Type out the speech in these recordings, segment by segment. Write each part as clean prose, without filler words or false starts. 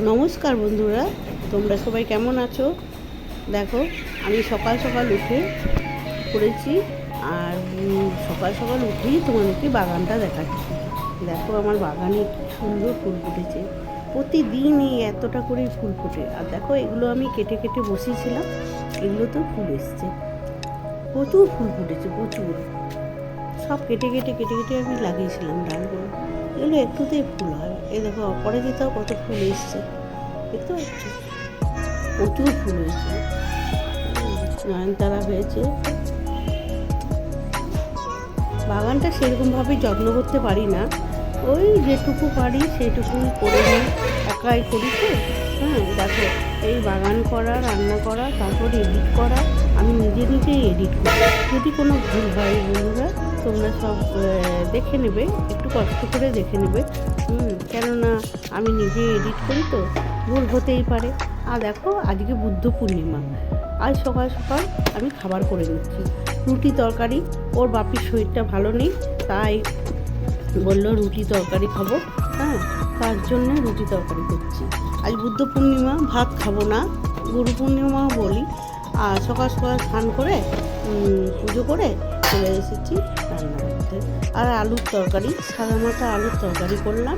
নমস্কার বন্ধুরা, তোমরা সবাই কেমন আছো? দেখো, আমি সকাল সকাল উঠে পড়েছি আর সকাল সকাল উঠেই তোমাদেরকে বাগানটা দেখাচ্ছি। দেখো, আমার বাগানে কি সুন্দর ফুল ফুটেছে। প্রতিদিন এই এতটা করে ফুল ফোটে। আর দেখো, এগুলো আমি কেটে কেটে বসিয়েছিলাম, এগুলোতেও ফুল এসছে। প্রচুর ফুল ফুটেছে, প্রচুর। সব কেটে কেটে কেটে কেটে আমি লাগিয়েছিলাম ডালগুলো। এগুলো একটুতেই ফুল হয়। এই দেখো, অপরাজিতাও কত ফুল এসছে, দেখতে পাচ্ছ? প্রচুর ফুল হয়েছে, নয়নতারা হয়েছে। বাগানটা সেরকমভাবে যত্ন করতে পারি না, ওই যেটুকু পারি সেটুকুই করে নিই, একাই করি তো। দেখো, এই বাগান করা, রান্না করা, তারপর এডিট করা, আমি নিজে নিজেই এডিট করি। যদি কোনো ভুল হয় বন্ধুরা, তোমরা সব দেখে নেবে, একটু কষ্ট করে দেখে নেবে। কেননা আমি নিজে এডিট করি তো, ভুল হতেই পারে। আর দেখো, আজকে বুদ্ধ পূর্ণিমা। আজ সকাল সকাল আমি খাবার করে নিচ্ছি, রুটি তরকারি। ওর বাপির শরীরটা ভালো নেই, তাই বললো রুটি তরকারি খাবো। তার জন্য রুটি তরকারি করছি। আজ বুদ্ধ পূর্ণিমা, ভাত খাবো না, গুরু পূর্ণিমাও বলি। আর সকাল সকাল স্নান করে পুজো করে চলে এসেছি রান্না করতে। আর আলুর তরকারি, সাদা মাথা আলুর তরকারি করলাম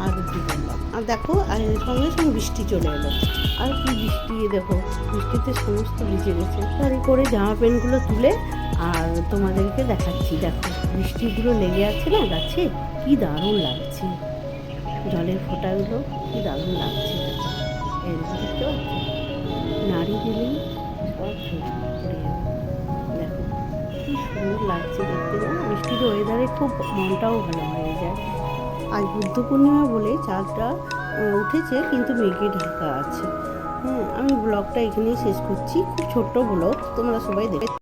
আর রুটি করলাম। আর দেখো, সঙ্গে সঙ্গে বৃষ্টি চলে এলো। আর কি বৃষ্টি, দেখো, বৃষ্টিতে সমস্ত ভিজে গেছে। তারই করে জামা প্যান্টগুলো তুলে আর তোমাদেরকে দেখাচ্ছি। দেখো, বৃষ্টিগুলো লেগে আছে না গাছে, কি দারুণ লাগছে। জলের ফোঁটাগুলো কি দারুণ লাগছে। এরকম দেখতে পাচ্ছ, নাড়ি দিলেই সব পড়ে যাবে। দেখো কি সুন্দর লাগছে দেখতে। না, বৃষ্টির ওয়েদারে খুব মনটাও ভালো হয়ে যায়। আজ বুদ্ধ পূর্ণিমা বলে চাঁদটা উঠেছে, কিন্তু মেঘে ঢাকা আছে। আমি ব্লগটা এখানেই শেষ করছি। খুব ছোট্ট ব্লগ, তোমরা সবাই দেখে